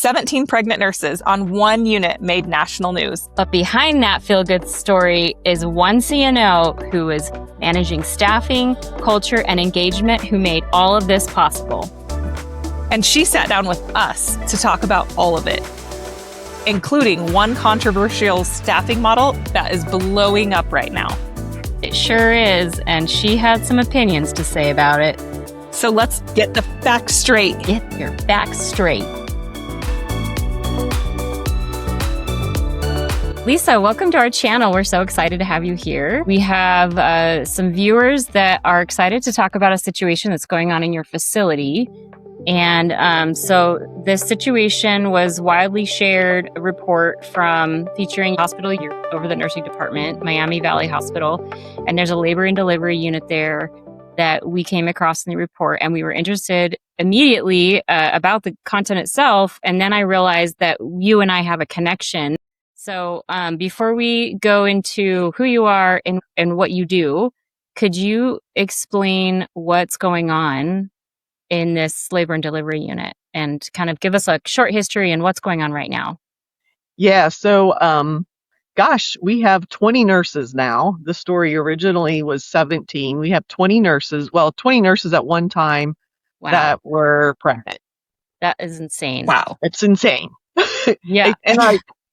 17 pregnant nurses on one unit made national news. But behind that feel-good story is one CNO who is managing staffing, culture, and engagement who made all of this possible. And she sat down with us to talk about all of it, including one controversial staffing model that is blowing up right now. It sure is, and she had some opinions to say about it. So let's get the facts straight. Get your facts straight. Lisa, welcome to our channel. We're so excited to have you here. We have some viewers that are excited to talk about a situation that's going on in your facility. And so this situation was widely shared, a report from featuring hospital over the nursing department, Miami Valley Hospital. And there's a labor and delivery unit there that we came across in the report, and we were interested immediately about the content itself. And then I realized that you and I have a connection. So before we go into who you are and what you do, could you explain what's going on in this labor and delivery unit and kind of give us a short history and what's going on right now? Yeah, so we have 20 nurses now. The story originally was 17. We have 20 nurses, 20 nurses at one time that were pregnant. That is insane. Wow. It's insane. Yeah.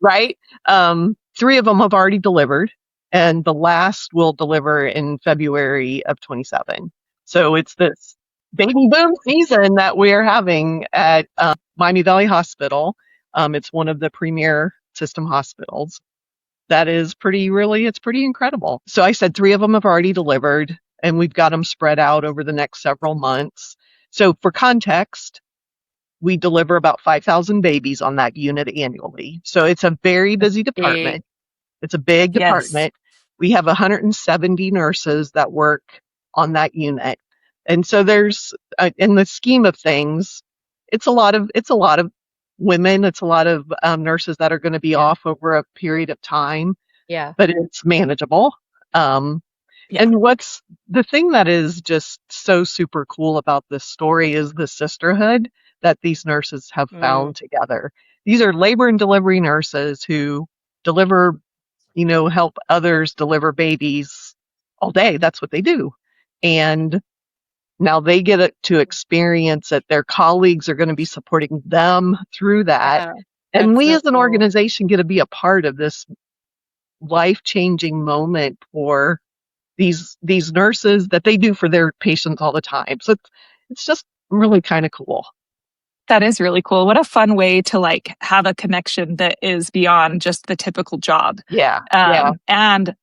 Right? 3 of them have already delivered, and the last will deliver in February of 27. So it's this baby boom season that we're having at Miami Valley Hospital. It's one of the premier system hospitals. That is pretty incredible. So I said 3 of them have already delivered, and we've got them spread out over the next several months. So for context, we deliver about 5,000 babies on that unit annually. So it's a very busy department. It's a big department. We have 170 nurses that work on that unit. And so there's, in the scheme of things, it's a lot of women. It's a lot of nurses that are going to be off over a period of time. Yeah. But it's manageable. And what's the thing that is just so super cool about this story is the sisterhood that these nurses have found together. These are labor and delivery nurses who deliver, help others deliver babies all day. That's what they do. And now they get to experience it. Their colleagues are going to be supporting them through that. Yeah, and we as an organization get to be a part of this life-changing moment for these nurses that they do for their patients all the time. So it's just really kind of cool. That is really cool. What a fun way to have a connection that is beyond just the typical job. Yeah. And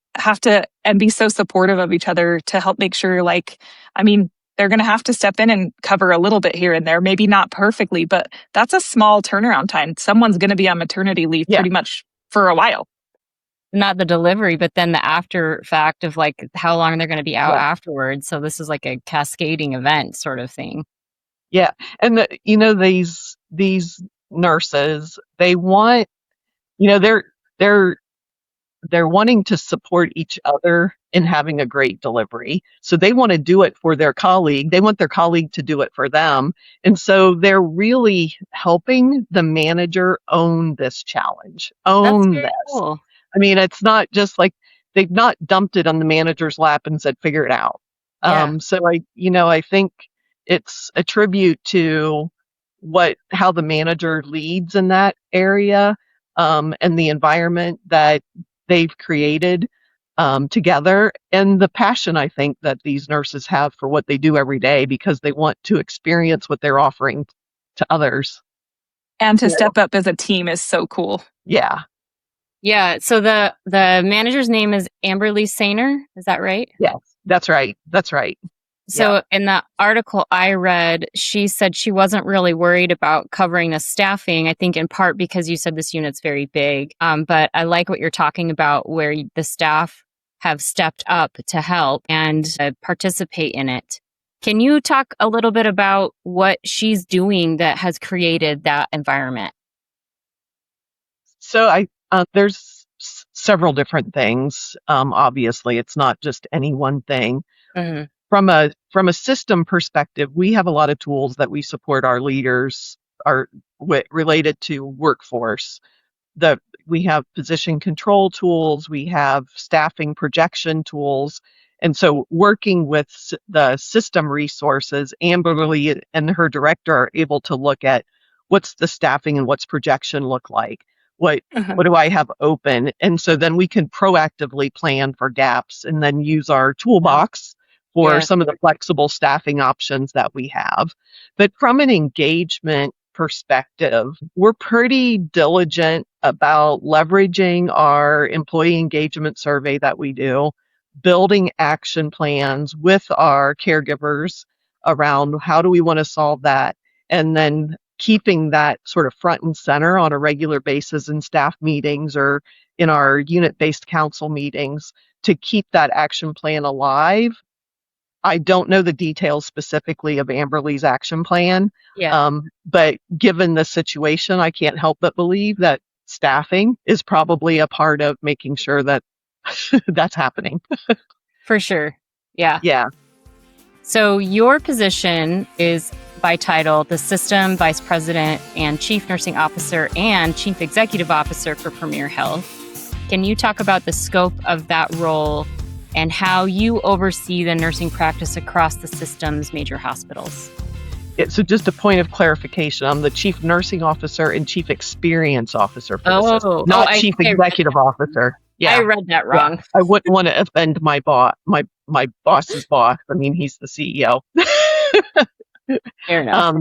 be so supportive of each other to help make sure they're going to have to step in and cover a little bit here and there, maybe not perfectly, but that's a small turnaround time. Someone's going to be on maternity leave pretty much for a while. Not the delivery, but then the after fact of how long they're going to be out afterwards. So this is like a cascading event sort of thing. Yeah. And these nurses, they want, they're wanting to support each other in having a great delivery. So they want to do it for their colleague. They want their colleague to do it for them. And so they're really helping the manager own this challenge, own this. Cool. I mean, it's not just they've not dumped it on the manager's lap and said, figure it out. Yeah. So I think it's a tribute to how the manager leads in that area, and the environment that they've created together, and the passion I think that these nurses have for what they do every day because they want to experience what they're offering to others. And to step up as a team is so cool. Yeah. Yeah. So the manager's name is Amberly Sainer. Is that right? Yes, that's right. So in the article I read, she said she wasn't really worried about covering the staffing, I think in part because you said this unit's very big. But I like what you're talking about where the staff have stepped up to help and participate in it. Can you talk a little bit about what she's doing that has created that environment? So there's several different things. Obviously, it's not just any one thing. Mm-hmm. From a system perspective, we have a lot of tools that we support our leaders are related to workforce. We have position control tools, we have staffing projection tools. And so working with the system resources, Amberly and her director are able to look at what's the staffing and what's projection look like. What do I have open? And so then we can proactively plan for gaps and then use our toolbox for Yeah. some of the flexible staffing options that we have. But from an engagement perspective, we're pretty diligent about leveraging our employee engagement survey that we do, building action plans with our caregivers around how do we want to solve that, and then keeping that sort of front and center on a regular basis in staff meetings or in our unit-based council meetings to keep that action plan alive. I don't know the details specifically of Amberly's action plan, Yeah. but given the situation, I can't help but believe that staffing is probably a part of making sure that that's happening. For sure. Yeah. Yeah. So your position is by title the System Vice President and Chief Nursing Officer and Chief Executive Officer for Premier Health. Can you talk about the scope of that role and how you oversee the nursing practice across the system's major hospitals? So just a point of clarification, I'm the Chief Nursing Officer and Chief Experience Officer for the system, not Chief Executive Officer. Yeah. I read that wrong. Yeah. I wouldn't want to offend my boss, my boss's boss. I mean, he's the CEO. Fair enough.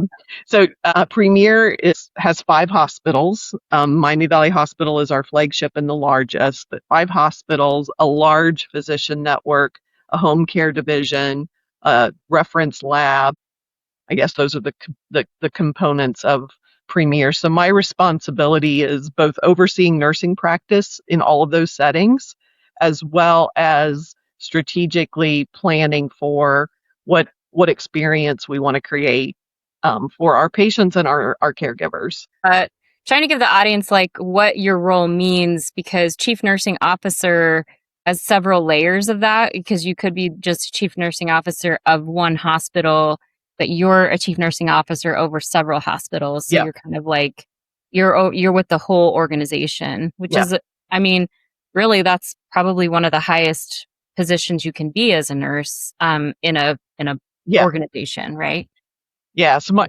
So Premier has 5 hospitals. Miami Valley Hospital is our flagship and the largest, but 5 hospitals, a large physician network, a home care division, a reference lab. I guess those are the components of Premier. So my responsibility is both overseeing nursing practice in all of those settings, as well as strategically planning for what experience we want to create for our patients and our caregivers. Trying to give the audience like what your role means, because Chief Nursing Officer has several layers of that, because you could be just Chief Nursing Officer of one hospital, but you're a Chief Nursing Officer over several hospitals. So You're kind of like, you're with the whole organization, which is, I mean, really that's probably one of the highest positions you can be as a nurse in a organization, right? Yeah. So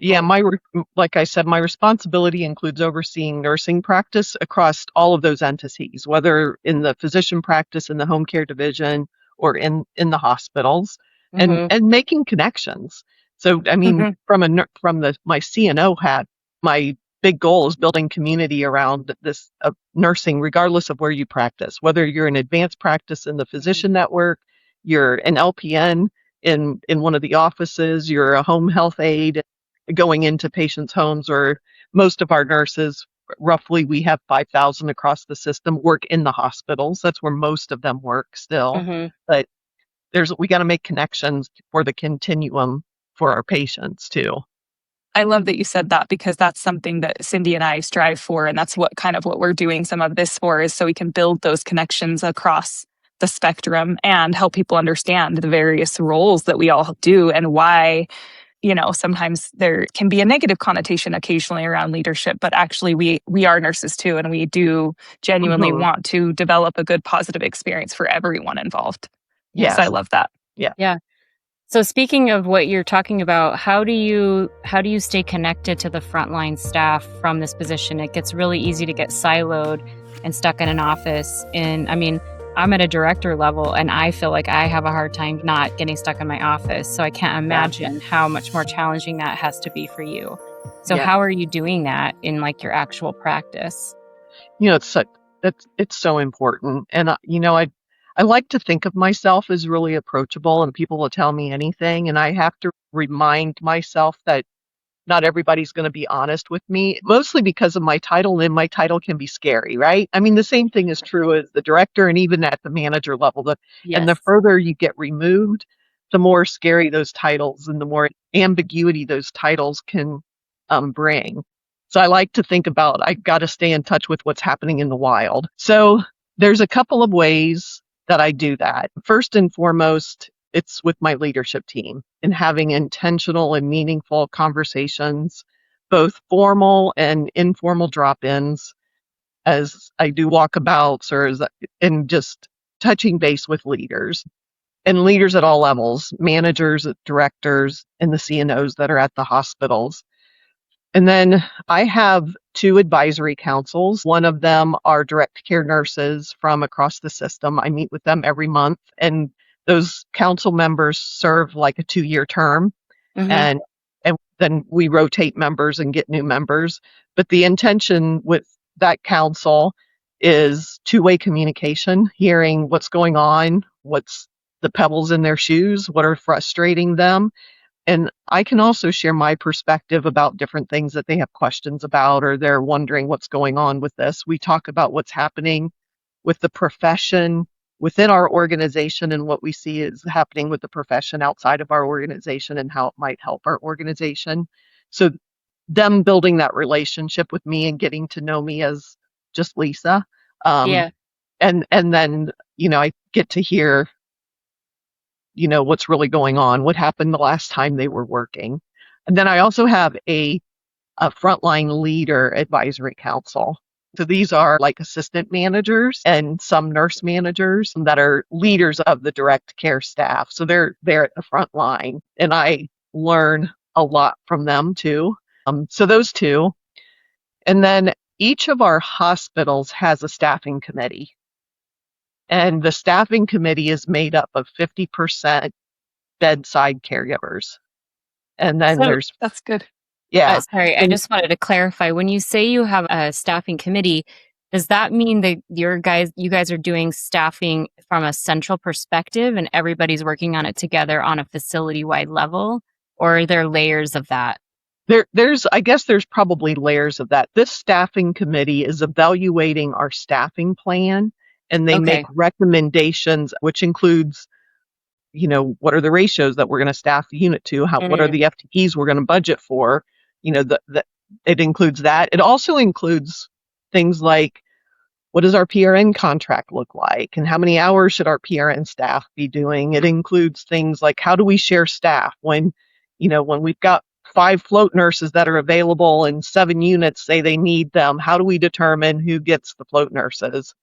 like I said, my responsibility includes overseeing nursing practice across all of those entities, whether in the physician practice, in the home care division, or in the hospitals, and making connections. So, I mean, from my CNO hat, my big goal is building community around this nursing, regardless of where you practice, whether you're in advanced practice in the physician network, you're an LPN in one of the offices, you're a home health aide going into patients' homes, or most of our nurses, roughly we have 5,000 across the system, work in the hospitals. That's where most of them work still. But we got to make connections for the continuum for our patients too. I love that you said that, because that's something that Cindy and I strive for. And that's what we're doing some of this for, is so we can build those connections across the spectrum and help people understand the various roles that we all do and why, sometimes there can be a negative connotation occasionally around leadership, but actually we are nurses too. And we do genuinely want to develop a good positive experience for everyone involved. Yes. So I love that. Yeah. So speaking of what you're talking about, how do you stay connected to the frontline staff from this position? It gets really easy to get siloed and stuck in an office. And I mean, I'm at a director level and I feel like I have a hard time not getting stuck in my office. So I can't imagine how much more challenging that has to be for you. So how are you doing that in like your actual practice? It's so important. And I like to think of myself as really approachable, and people will tell me anything. And I have to remind myself that not everybody's going to be honest with me, mostly because of my title, and my title can be scary, right? I mean, the same thing is true as the director and even at the manager level. And the further you get removed, the more scary those titles and the more ambiguity those titles can bring. So I like to think about, I got to stay in touch with what's happening in the wild. So there's a couple of ways that I do that. First and foremost, it's with my leadership team and having intentional and meaningful conversations both formal and informal drop-ins as I do walkabouts and just touching base with leaders and leaders at all levels, managers, directors, and the CNOs that are at the hospitals. And then I have 2 advisory councils. One of them are direct care nurses from across the system. I meet with them every month, and those council members serve like a 2-year term. Mm-hmm. And then we rotate members and get new members. But the intention with that council is two-way communication, hearing what's going on, what's the pebbles in their shoes, what are frustrating them. And I can also share my perspective about different things that they have questions about, or they're wondering what's going on with this. We talk about what's happening with the profession within our organization and what we see is happening with the profession outside of our organization and how it might help our organization. So them building that relationship with me and getting to know me as just Lisa. Yeah. And then, I get to hear, what's really going on, what happened the last time they were working. And then I also have a frontline leader advisory council. So these are like assistant managers and some nurse managers that are leaders of the direct care staff. So they're at the front line, and I learn a lot from them too. So those 2. And then each of our hospitals has a staffing committee. And the staffing committee is made up of 50% bedside caregivers. And then that's good. Yeah. Sorry, I just wanted to clarify. When you say you have a staffing committee, does that mean that you guys are doing staffing from a central perspective and everybody's working on it together on a facility-wide level? Or are there layers of that? I guess there's probably layers of that. This staffing committee is evaluating our staffing plan, and they make recommendations, which includes, what are the ratios that we're going to staff the unit to? What are the FTEs we're going to budget for? It includes that. It also includes things like, what does our PRN contract look like? And how many hours should our PRN staff be doing? It includes things like, how do we share staff when we've got 5 float nurses that are available and 7 units say they need them? How do we determine who gets the float nurses?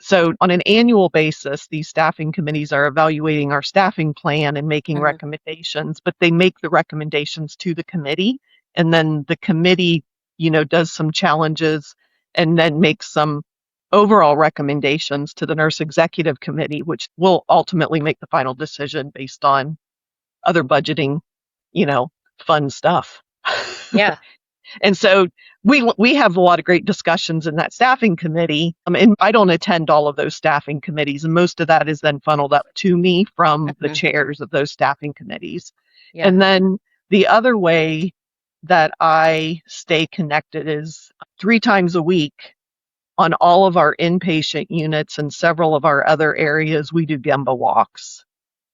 So on an annual basis, these staffing committees are evaluating our staffing plan and making recommendations, but they make the recommendations to the committee. And then the committee, does some challenges and then makes some overall recommendations to the nurse executive committee, which will ultimately make the final decision based on other budgeting, fun stuff. Yeah. And so we have a lot of great discussions in that staffing committee. And I don't attend all of those staffing committees. And most of that is then funneled up to me from the chairs of those staffing committees. Yeah. And then the other way that I stay connected is 3 times a week on all of our inpatient units and several of our other areas, we do Gemba walks.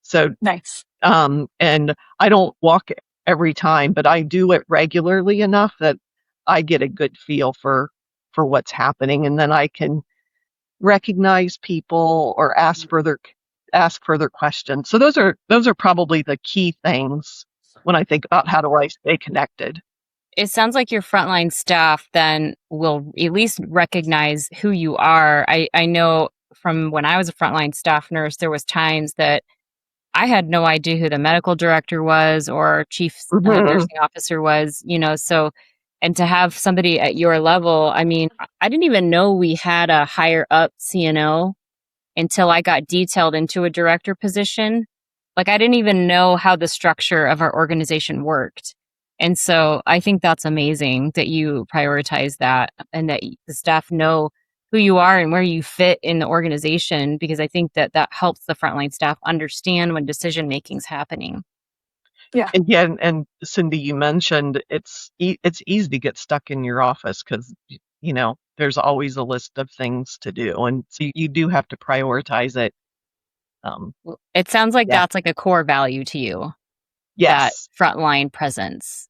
So nice. And I don't walk every time, but I do it regularly enough that I get a good feel for what's happening, and then I can recognize people or ask further questions. So those are probably the key things when I think about how do I stay connected. It sounds like your frontline staff then will at least recognize who you are. I know from when I was a frontline staff nurse, there was times that I had no idea who the medical director was or chief nursing officer was, so, and to have somebody at your level, I mean, I didn't even know we had a higher up CNO until I got detailed into a director position. Like, I didn't even know how the structure of our organization worked. And so I think that's amazing that you prioritize that and that the staff know who you are and where you fit in the organization, because I think that helps the frontline staff understand when decision making is happening. Yeah. And Cindy, you mentioned it's easy to get stuck in your office because, there's always a list of things to do. And so you do have to prioritize it. It sounds like that's like a core value to you. Yes. That frontline presence.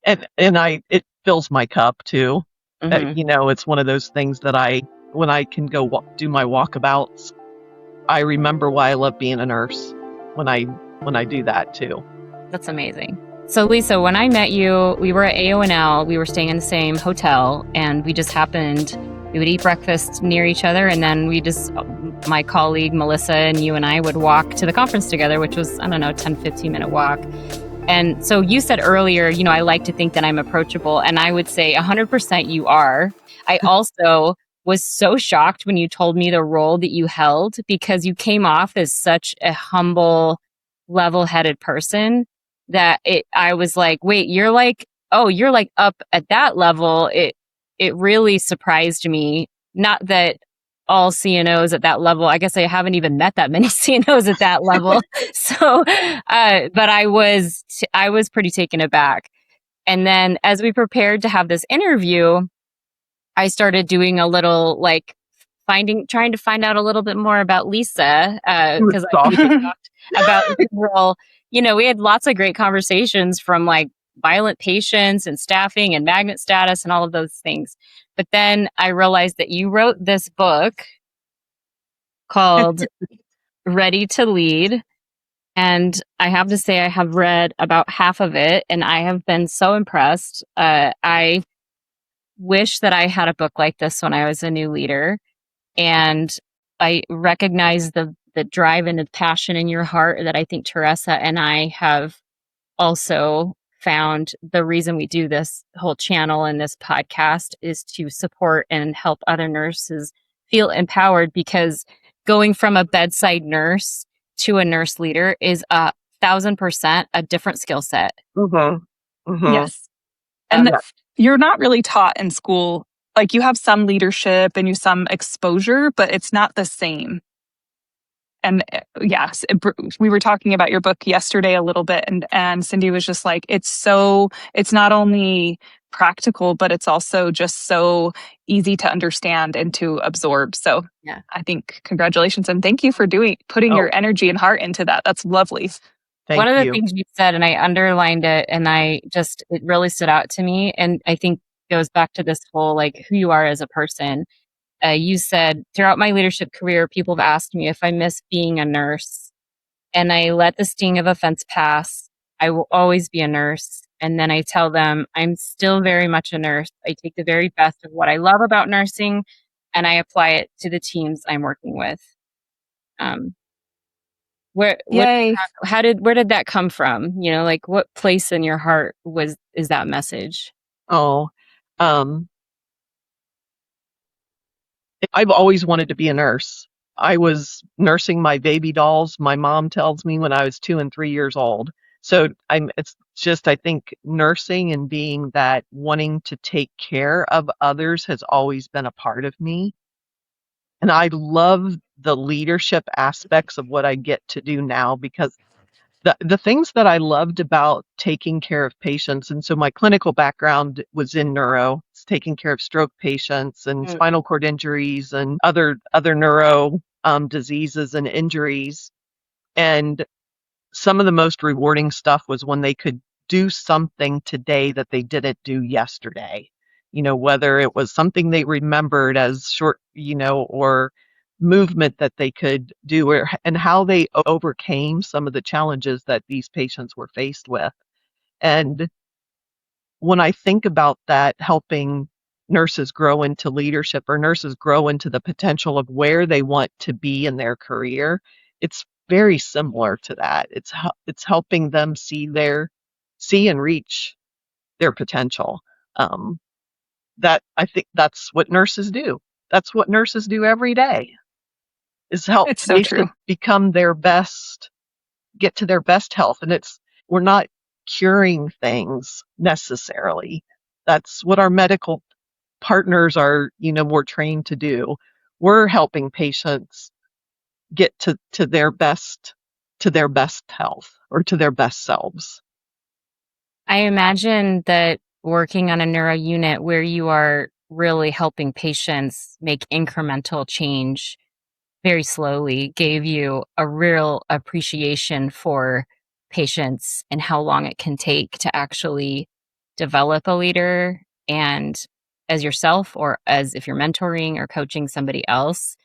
And it fills my cup too. It's one of those things that when I can go do my walkabouts, I remember why I love being a nurse when I do that too. That's amazing. So Lisa, when I met you, we were at AONL. We were staying in the same hotel, and we just happened, we would eat breakfast near each other, and then my colleague Melissa and you and I would walk to the conference together, which was, I don't know, 10, 15-minute walk. And so you said earlier, I like to think that I'm approachable, and I would say 100% you are. I also was so shocked when you told me the role that you held, because you came off as such a humble, level-headed person that I was like, wait, you're like up at that level. It really surprised me. Not that all CNOs at that level, I guess I haven't even met that many CNOs at that level. So, but I was pretty taken aback. And then as we prepared to have this interview, I started doing a little trying to find out a little bit more about Lisa, because we talked about the role. We had lots of great conversations, from like violent patients and staffing and magnet status and all of those things. But then I realized that you wrote this book called Ready to Lead. And I have to say, I have read about half of it, and I have been so impressed. I wish that I had a book like this when I was a new leader. And I recognize the drive and the passion in your heart that I think Teresa and I have also found. The reason we do this whole channel and this podcast is to support and help other nurses feel empowered, because going from a bedside nurse to a nurse leader is 1,000% a different skill set. Mm-hmm. Mm-hmm. Yes. And you're not really taught in school. Like, you have some leadership and some exposure, but it's not the same. And yes, we were talking about your book yesterday a little bit, and Cindy was just like, it's not only practical, but it's also just so easy to understand and to absorb. So yeah, I think congratulations, and thank you for putting your energy and heart into that. That's lovely. One of the things you said, and I underlined it, and it really stood out to me, and I think goes back to this whole like who you are as a person. You said, throughout my leadership career, people have asked me if I miss being a nurse, and I let the sting of offense pass. I will always be a nurse. And then I tell them I'm still very much a nurse. I take the very best of what I love about nursing, and I apply it to the teams I'm working with. Where did that come from? Like, what place in your heart is that message? I've always wanted to be a nurse. I was nursing my baby dolls, my mom tells me, when I was 2 and 3 years old. So I think nursing and being that wanting to take care of others has always been a part of me. And I love the leadership aspects of what I get to do now, because the things that I loved about taking care of patients, and so my clinical background was in neuro, taking care of stroke patients and spinal cord injuries and other neuro diseases and injuries. And some of the most rewarding stuff was when they could do something today that they didn't do yesterday. Whether it was something they remembered as short, or movement that they could do, and how they overcame some of the challenges that these patients were faced with. And when I think about that, helping nurses grow into leadership, or nurses grow into the potential of where they want to be in their career, it's very similar to that. It's helping them see and reach their potential. That I think that's what nurses do. That's what nurses do every day, is help patients become their best, get to their best health. And we're not curing things necessarily. That's what our medical partners are, more trained to do. We're helping patients get to their best health, or to their best selves. I imagine that working on a neuro unit where you are really helping patients make incremental change very slowly gave you a real appreciation for patients and how long it can take to actually develop a leader, and as yourself, or as if you're mentoring or coaching somebody else,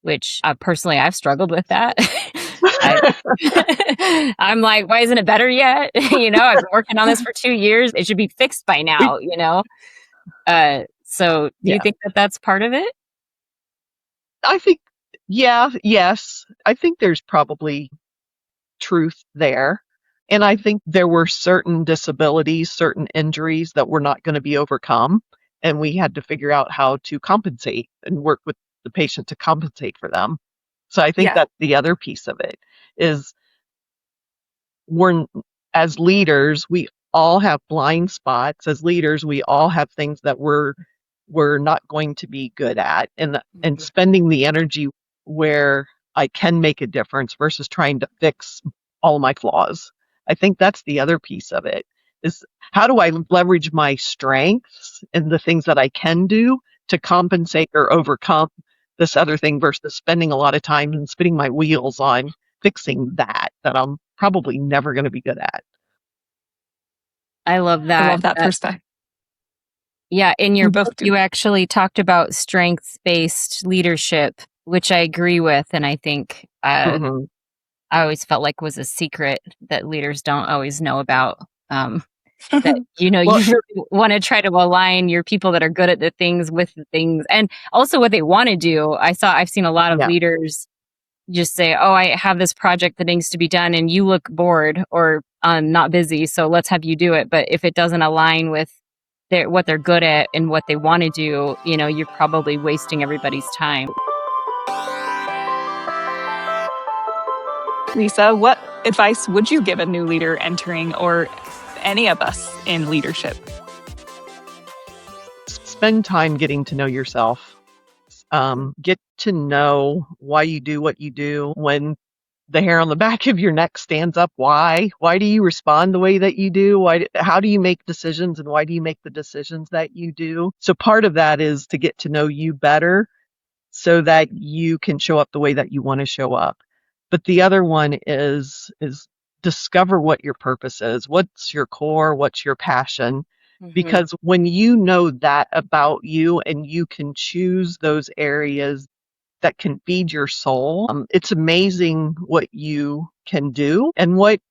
which personally I've struggled with that. I'm like, why isn't it better yet? I've been working on this for 2 years. It should be fixed by now, So do you Yeah. think that that's part of it? I think, yes. I think there's probably truth there. And I think there were certain disabilities, certain injuries that were not going to be overcome. And we had to figure out how to compensate and work with the patient to compensate for them. So I think Yeah. that's the other piece of it is as leaders, we all have blind spots. As leaders, we all have things that we're not going to be good at, and spending the energy where I can make a difference versus trying to fix all my flaws. I think that's the other piece of it is how do I leverage my strengths and the things that I can do to compensate or overcome this other thing versus spending a lot of time and spinning my wheels on fixing that I'm probably never going to be good at. I love that. I love that perspective. Yeah, in your We both book, do. you actually talked about strengths-based leadership, which I agree with, and I think Mhm. I always felt like was a secret that leaders don't always know about. That Well, you really want to try to align your people that are good at the things with the things, and also what they want to do. I've seen a lot of yeah. leaders just say, "Oh, I have this project that needs to be done, and you look bored or not busy, so let's have you do it." But if it doesn't align with what they're good at and what they want to do, you're probably wasting everybody's time. Lisa, what advice would you give a new leader entering or any of us in leadership? Spend time getting to know yourself. Get to know why you do what you do. When the hair on the back of your neck stands up, why? Why do you respond the way that you do? How do you make decisions, and why do you make the decisions that you do? So part of that is to get to know you better so that you can show up the way that you want to show up. But the other one is discover what your purpose is. What's your core? What's your passion? Because when you know that about you and you can choose those areas that can feed your soul, it's amazing what you can do and what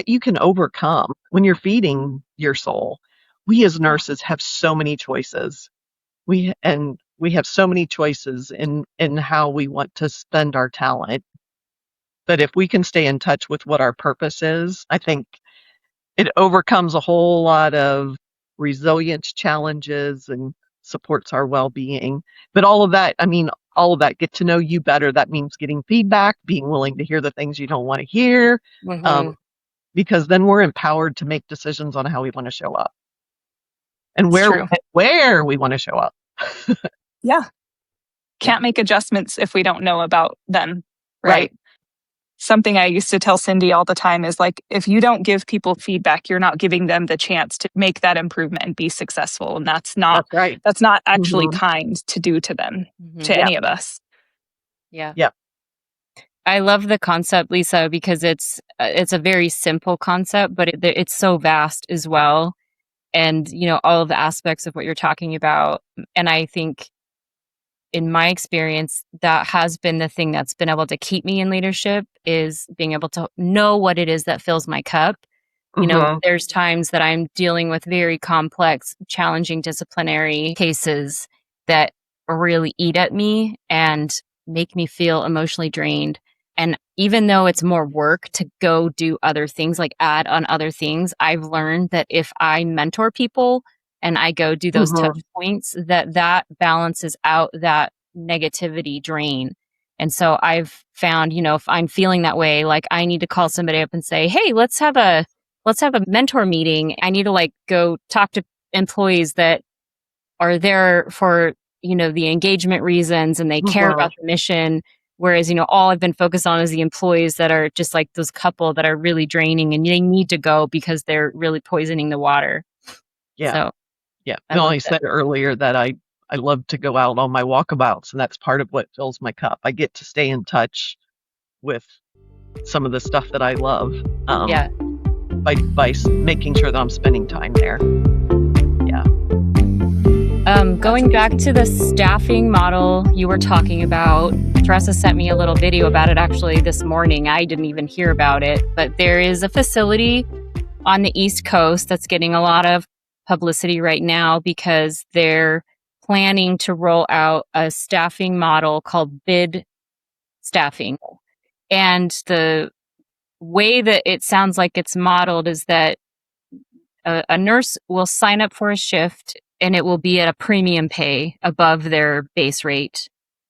you can overcome when you're feeding your soul. We as nurses have so many choices. We have so many choices in how we want to spend our talent. But if we can stay in touch with what our purpose is, I think it overcomes a whole lot of resilience challenges and supports our well-being. But all of that, get to know you better. That means getting feedback, being willing to hear the things you don't want to hear, because then we're empowered to make decisions on how we want to show up and where we want to show up. Yeah. Can't make adjustments if we don't know about them. Right. Something I used to tell Cindy all the time is like, if you don't give people feedback, you're not giving them the chance to make that improvement and be successful. And that's not actually kind to do to them, to any of us. Yeah. I love the concept, Lisa, because it's a very simple concept, but it's so vast as well. And, all of the aspects of what you're talking about. And I think in my experience, that has been the thing that's been able to keep me in leadership is being able to know what it is that fills my cup. There's times that I'm dealing with very complex, challenging disciplinary cases that really eat at me and make me feel emotionally drained. And even though it's more work to go do other things, like add on other things, I've learned that if I mentor people and I go do those touch points, that balances out that negativity drain. And so I've found, if I'm feeling that way, like I need to call somebody up and say, hey, let's have a mentor meeting. I need to go talk to employees that are there for, the engagement reasons and they care about the mission. Whereas, all I've been focused on is the employees that are just like those couple that are really draining and they need to go because they're really poisoning the water. Yeah. So, yeah. I said earlier that I love to go out on my walkabouts, and that's part of what fills my cup. I get to stay in touch with some of the stuff that I love. By making sure that I'm spending time there. Yeah. Going back to the staffing model you were talking about, Teresa sent me a little video about it actually this morning. I didn't even hear about it, but there is a facility on the East Coast that's getting a lot of publicity right now because they're planning to roll out a staffing model called bid staffing. And the way that it sounds like it's modeled is that a nurse will sign up for a shift and it will be at a premium pay above their base rate.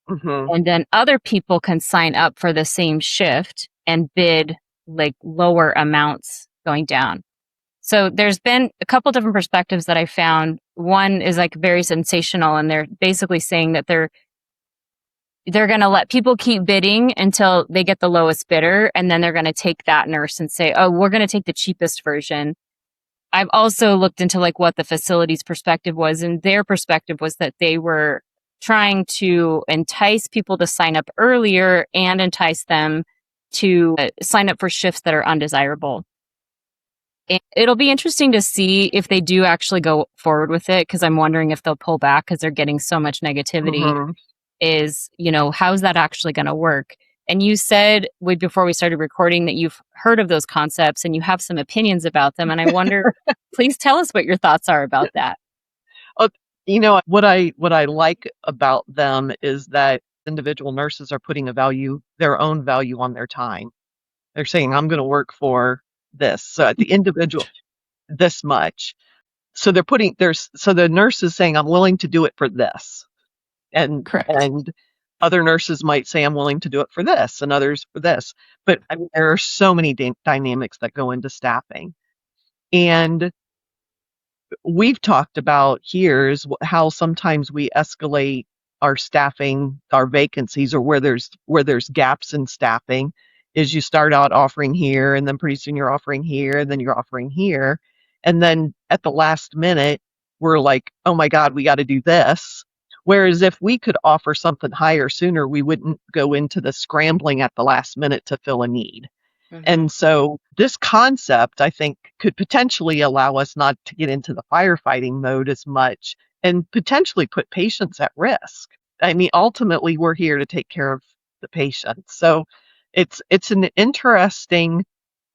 Mm-hmm. And then other people can sign up for the same shift and bid like lower amounts going down. So there's been a couple different perspectives that I found. One is like very sensational, and they're basically saying that they're going to let people keep bidding until they get the lowest bidder, and then they're going to take that nurse and say, "Oh, we're going to take the cheapest version." I've also looked into like what the facility's perspective was, and their perspective was that they were trying to entice people to sign up earlier and entice them to sign up for shifts that are undesirable. And it'll be interesting to see if they do actually go forward with it, because I'm wondering if they'll pull back because they're getting so much negativity. Mm-hmm. Is, how's that actually going to work? And you said before we started recording that you've heard of those concepts and you have some opinions about them. And I wonder, please tell us what your thoughts are about that. What I like about them is that individual nurses are putting their own value on their time. They're saying, I'm going to work for this. So at the individual, this much. So the nurse is saying, I'm willing to do it for this. And other nurses might say, I'm willing to do it for this, and others for this. But I mean, there are so many dynamics that go into staffing. And we've talked about here is how sometimes we escalate our staffing, our vacancies, or where there's gaps in staffing, is you start out offering here, and then pretty soon you're offering here, and then you're offering here. And then at the last minute, we're like, oh my God, we got to do this. Whereas if we could offer something higher sooner, we wouldn't go into the scrambling at the last minute to fill a need. And so this concept, I think, could potentially allow us not to get into the firefighting mode as much and potentially put patients at risk. I mean, ultimately, we're here to take care of the patient. So it's an interesting,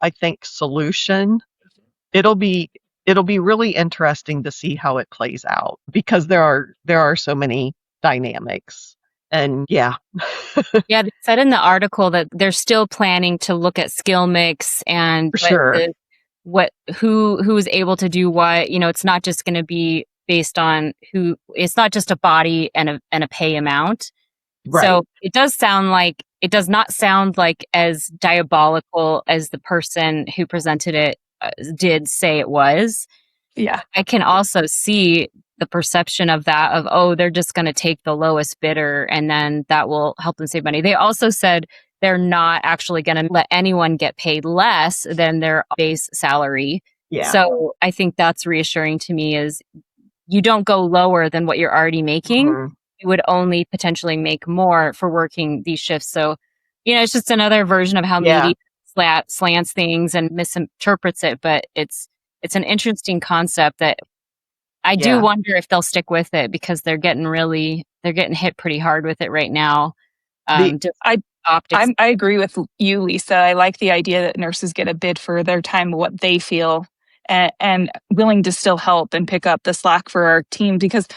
I think, solution. It'll be really interesting to see how it plays out, because there are so many dynamics. And yeah. Yeah, they said in the article that they're still planning to look at skill mix and who is able to do what. It's not just going to be based on it's not just a body and a pay amount. Right. So it does not sound like as diabolical as the person who presented it did say it was. Yeah. I can also see the perception of that they're just going to take the lowest bidder and then that will help them save money. They also said they're not actually going to let anyone get paid less than their base salary. Yeah. So I think that's reassuring to me, is you don't go lower than what you're already making. Mm-hmm. You would only potentially make more for working these shifts. So, it's just another version of how media slants things and misinterprets it. But it's an interesting concept that I do wonder if they'll stick with it, because they're getting hit pretty hard with it right now. I agree with you, Lisa. I like the idea that nurses get a bid for their time, what they feel, and willing to still help and pick up the slack for our team, because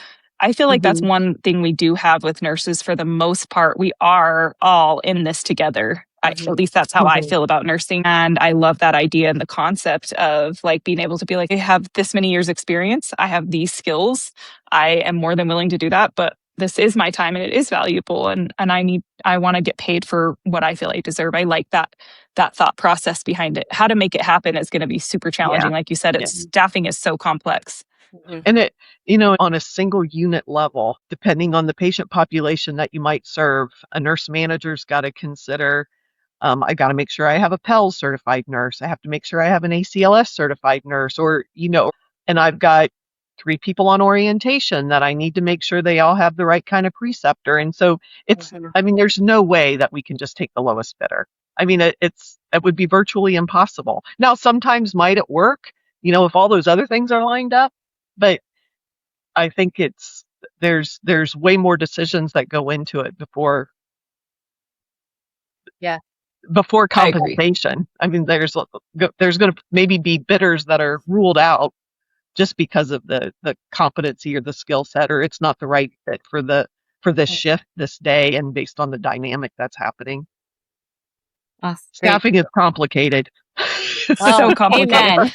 I feel like that's one thing we do have with nurses. For the most part, we are all in this together. At least that's how I feel about nursing. And I love that idea and the concept of like being able to be like, I have this many years experience. I have these skills. I am more than willing to do that, but this is my time and it is valuable. And I want to get paid for what I feel I deserve. I like that thought process behind it. How to make it happen is going to be super challenging. Like you said, staffing is so complex. And it, on a single unit level, depending on the patient population that you might serve, a nurse manager's got to consider, I got to make sure I have a PELS certified nurse. I have to make sure I have an ACLS certified nurse, and I've got 3 people on orientation that I need to make sure they all have the right kind of preceptor. And so there's no way that we can just take the lowest bidder. I mean, it would be virtually impossible. Now, sometimes might it work, if all those other things are lined up, but I think it's there's way more decisions that go into it before I agree. compensation. I mean, there's going to maybe be bidders that are ruled out just because of the competency or the skill set, or it's not the right fit for this shift this day, and based on the dynamic that's happening. Oh, great. Staffing is complicated. Well, So complicated. amen.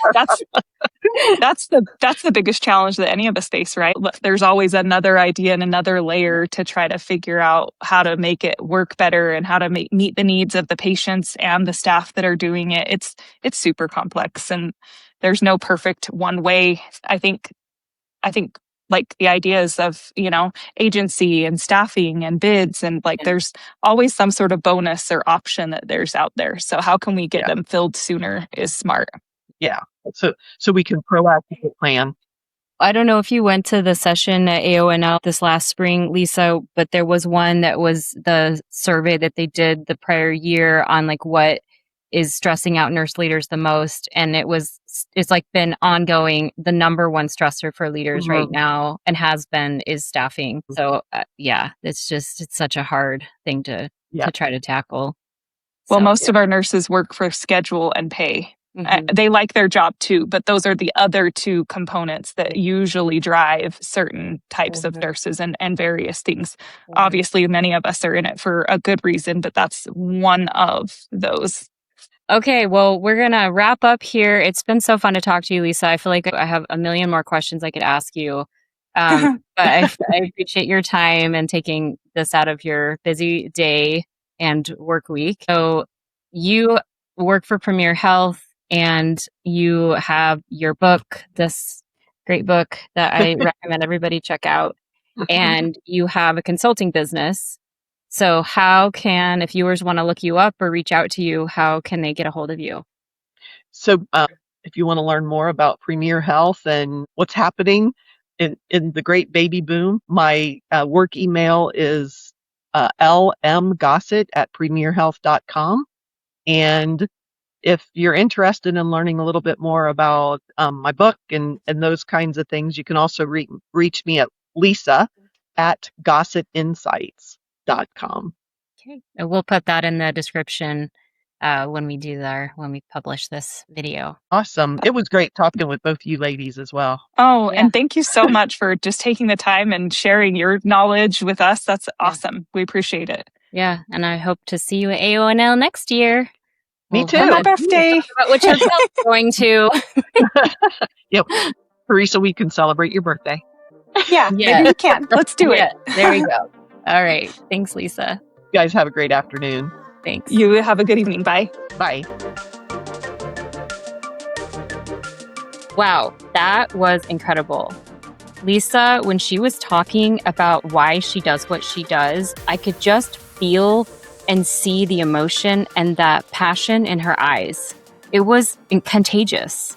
That's the biggest challenge that any of us face, right? There's always another idea and another layer to try to figure out how to make it work better and how to meet the needs of the patients and the staff that are doing it. It's super complex, and there's no perfect one way. I think like the ideas of, agency and staffing and bids, and like there's always some sort of bonus or option that there's out there. So how can we get them filled sooner is smart. Yeah. So we can proactively plan. I don't know if you went to the session at AONL this last spring, Lisa, but there was one that was the survey that they did the prior year on like what is stressing out nurse leaders the most. And it's like been ongoing. The number one stressor for leaders right now, and has been, is staffing. So it's such a hard thing to try to tackle. Well, most of our nurses work for schedule and pay. They like their job too, but those are the other two components that usually drive certain types of nurses and various things. Obviously, many of us are in it for a good reason, but that's one of those. Okay, well, we're going to wrap up here. It's been so fun to talk to you, Lisa. I feel like I have a million more questions I could ask you. But I appreciate your time and taking this out of your busy day and work week. So you work for Premier Health, and you have your book, this great book that I recommend everybody check out. And you have a consulting business. So if viewers want to look you up or reach out to you, how can they get a hold of you? So if you want to learn more about Premier Health and what's happening in the great baby boom, my work email is lmgossett@premierhealth.com. And if you're interested in learning a little bit more about my book and those kinds of things, you can also reach me at lisa@gossettinsights.com. Okay. And we'll put that in the description when we publish this video. Awesome. It was great talking with both you ladies as well. Oh, and thank you so much for just taking the time and sharing your knowledge with us. That's awesome. We appreciate it. Yeah. And I hope to see you at AONL next year. Me too. On my birthday. About which hotel you're going to. Yep. Teresa, we can celebrate your birthday. Yeah, maybe we can. Let's do it. There we go. All right. Thanks, Lisa. You guys have a great afternoon. Thanks. You have a good evening. Bye. Bye. Wow, that was incredible. Lisa, when she was talking about why she does what she does, I could just feel and see the emotion and that passion in her eyes. It was contagious.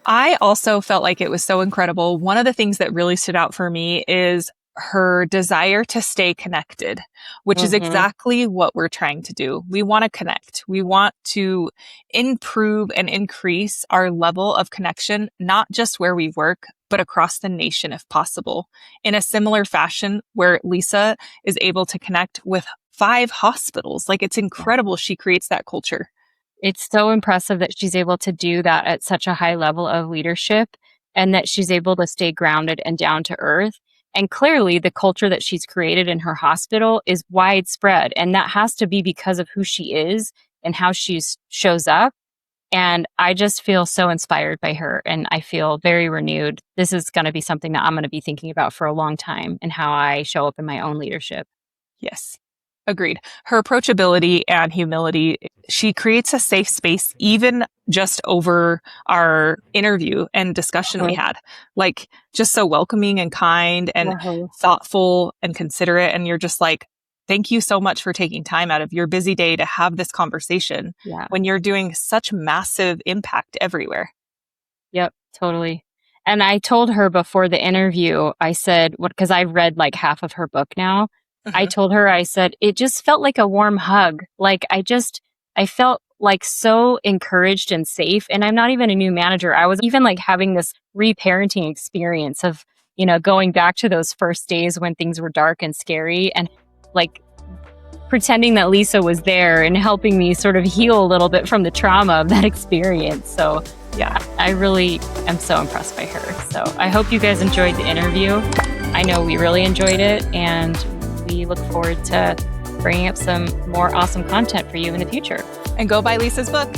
I also felt like it was so incredible. One of the things that really stood out for me is her desire to stay connected, which is exactly what we're trying to do. We want to connect. We want to improve and increase our level of connection, not just where we work, but across the nation if possible, in a similar fashion where Lisa is able to connect with 5 hospitals. Like, it's incredible. She creates that culture. It's so impressive that she's able to do that at such a high level of leadership, and that she's able to stay grounded and down to earth. And clearly the culture that she's created in her hospital is widespread. And that has to be because of who she is and how she shows up. And I just feel so inspired by her, and I feel very renewed. This is going to be something that I'm going to be thinking about for a long time, and how I show up in my own leadership. Yes. Agreed. Her approachability and humility, she creates a safe space, even just over our interview and discussion we had. Like, just so welcoming and kind and thoughtful and considerate. And you're just like, thank you so much for taking time out of your busy day to have this conversation when you're doing such massive impact everywhere. Yep, totally. And I told her before the interview, I said, because I've read like half of her book now. I told her, I said, it just felt like a warm hug. Like, I felt like so encouraged and safe. And I'm not even a new manager. I was even like having this reparenting experience of going back to those first days when things were dark and scary, and like pretending that Lisa was there and helping me sort of heal a little bit from the trauma of that experience. So yeah, I really am so impressed by her. So I hope you guys enjoyed the interview. I know we really enjoyed it, and we look forward to bringing up some more awesome content for you in the future. And go buy Lisa's book.